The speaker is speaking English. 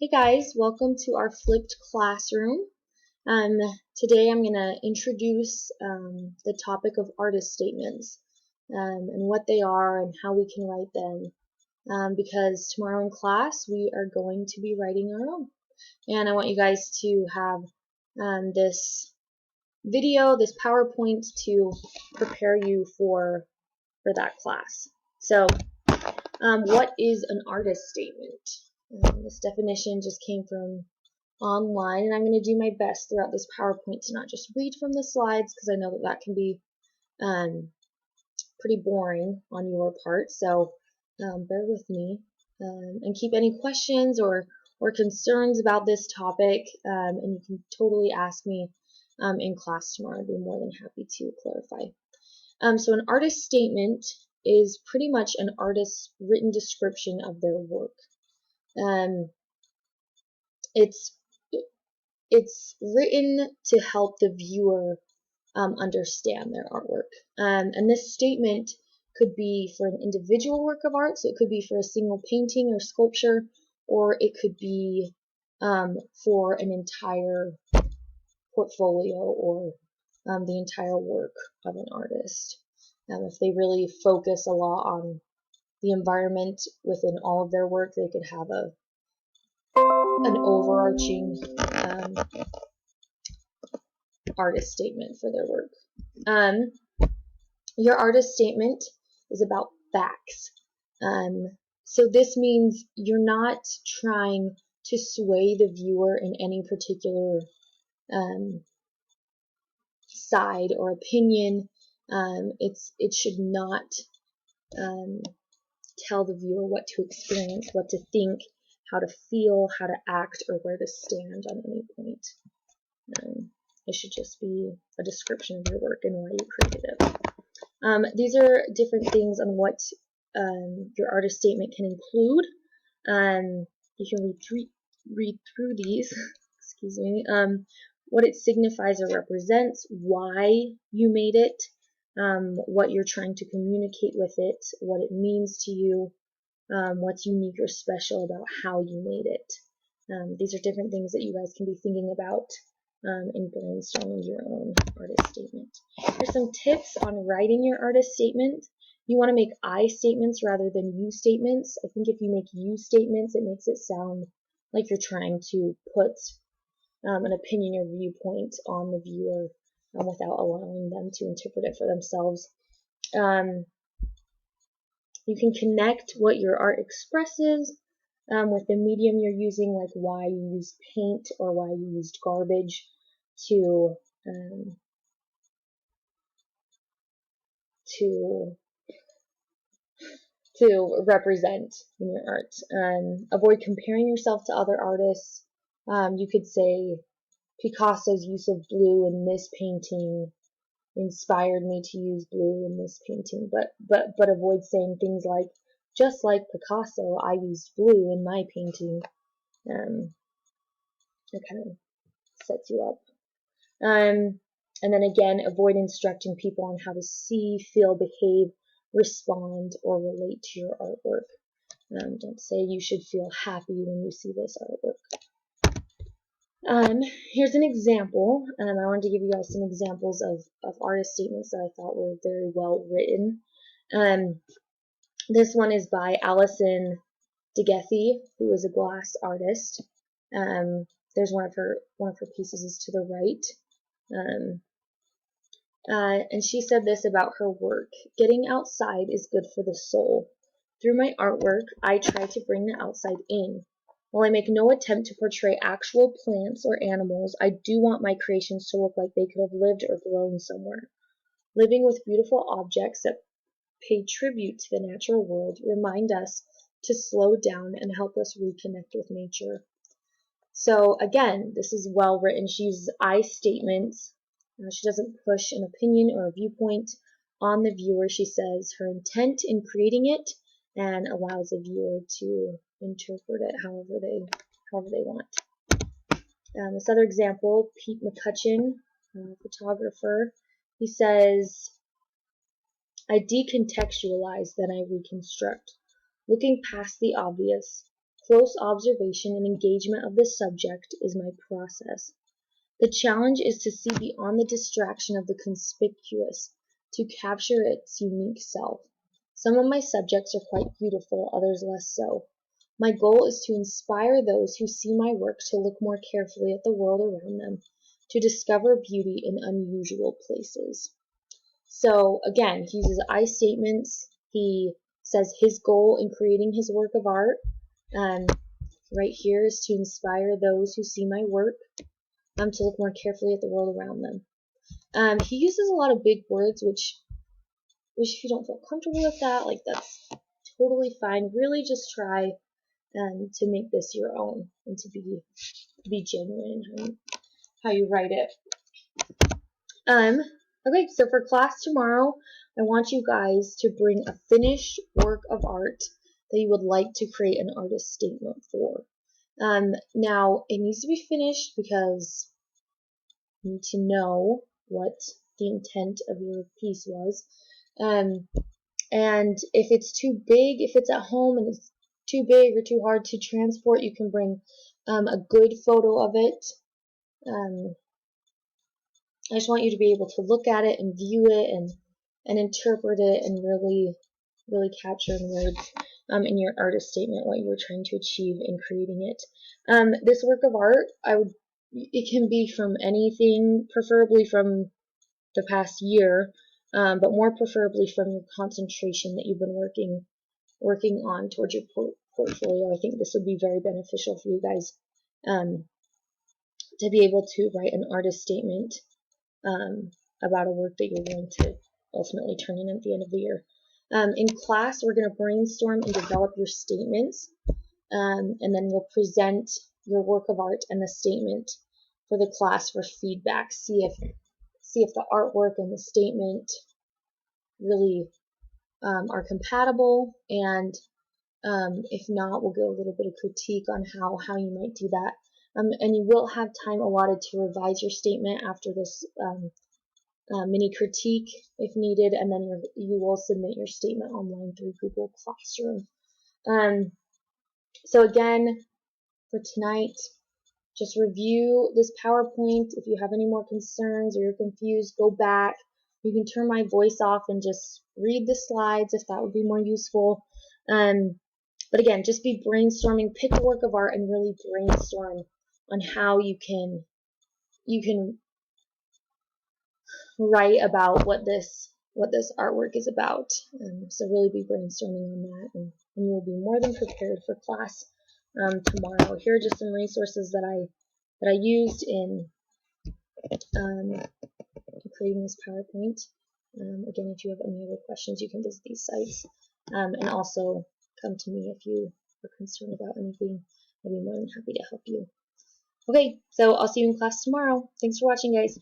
Hey guys, welcome to our flipped classroom. Um, Today I'm going to introduce the topic of artist statements and what they are and how we can write them. Because tomorrow in class we are going to be writing our own. And I want you guys to have this video, this PowerPoint to prepare you for that class. So, what is an artist statement? This definition just came from online, and I'm going to do my best throughout this PowerPoint to not just read from the slides, because I know that can be pretty boring on your part, so bear with me, and keep any questions or concerns about this topic, and you can totally ask me in class tomorrow. I'd be more than happy to clarify. So an artist statement is pretty much an artist's written description of their work. It's written to help the viewer understand their artwork. And this statement could be for an individual work of art, so it could be for a single painting or sculpture, or it could be for an entire portfolio or the entire work of an artist. If they really focus a lot on the environment within all of their work, they could have an overarching artist statement for their work. Your artist statement is about facts. So this means you're not trying to sway the viewer in any particular side or opinion. It should not tell the viewer what to experience, what to think, how to feel, how to act, or where to stand on any point. It should just be a description of your work and why you created it. These are different things on what your artist statement can include. You can read through these. Excuse me. What it signifies or represents, why you made it, what you're trying to communicate with it, what it means to you, what's unique or special about how you made it. These are different things that you guys can be thinking about in brainstorming your own artist statement. Here's some tips on writing your artist statement. You want to make I statements rather than you statements. I think if you make you statements, it makes it sound like you're trying to put an opinion or viewpoint on the viewer without allowing them to interpret it for themselves. You can connect what your art expresses with the medium you're using, like why you used paint or why you used garbage to represent in your art. Avoid comparing yourself to other artists. You could say Picasso's use of blue in this painting inspired me to use blue in this painting, but avoid saying things like, just like Picasso, I used blue in my painting. It kind of sets you up. And then again, avoid instructing people on how to see, feel, behave, respond, or relate to your artwork. Don't say you should feel happy when you see this artwork. Here's an example. I wanted to give you guys some examples of artist statements that I thought were very well written. This one is by Alison Degethy, who is a glass artist. There's one of her pieces is to the right. And she said this about her work: getting outside is good for the soul. Through my artwork, I try to bring the outside in. While I make no attempt to portray actual plants or animals, I do want my creations to look like they could have lived or grown somewhere. Living with beautiful objects that pay tribute to the natural world remind us to slow down and help us reconnect with nature. So again, this is well written. She uses I statements. She doesn't push an opinion or a viewpoint on the viewer. She says her intent in creating it and allows the viewer to interpret it however they want. This other example, Pete McCutcheon, photographer, he says, I decontextualize, then I reconstruct. Looking past the obvious, Close observation and engagement of the subject is my process. The challenge is to see beyond the distraction of the conspicuous, to capture its unique self. Some of my subjects are quite beautiful, others less so. My goal is to inspire those who see my work to look more carefully at the world around them, to discover beauty in unusual places. So again, he uses I statements. He says his goal in creating his work of art, right here, is to inspire those who see my work to look more carefully at the world around them. He uses a lot of big words, which if you don't feel comfortable with that, like that's totally fine. Really just try to make this your own and to be genuine in how you write it. Okay, so for class tomorrow, I want you guys to bring a finished work of art that you would like to create an artist statement for. Now, it needs to be finished because you need to know what the intent of your piece was. And if it's too big, if it's at home and it's too big or too hard to transport, you can bring a good photo of it. I just want you to be able to look at it and view it and interpret it and really capture in words in your artist statement what you were trying to achieve in creating it. This work of art, it can be from anything, preferably from the past year, but more preferably from your concentration that you've been working on towards your portfolio. I think this would be very beneficial for you guys to be able to write an artist statement about a work that you're going to ultimately turn in at the end of the year. In class, we're going to brainstorm and develop your statements, and then we'll present your work of art and the statement for the class for feedback. See if the artwork and the statement really are compatible, and if not, we'll get a little bit of critique on how you might do that. And you will have time allotted to revise your statement after this mini critique if needed, and then you will submit your statement online through Google Classroom. So again, for tonight, just review this PowerPoint. If you have any more concerns or you're confused, go back. You can turn my voice off and just read the slides if that would be more useful. But again, just be brainstorming, pick a work of art and really brainstorm on how you can write about what this artwork is about. So really be brainstorming on that, and you will be more than prepared for class tomorrow. Here are just some resources that I used in creating this PowerPoint. Again, if you have any other questions, you can visit these sites, and also come to me if you are concerned about anything. I'd be more than happy to help you. Okay, so I'll see you in class tomorrow. Thanks for watching, guys.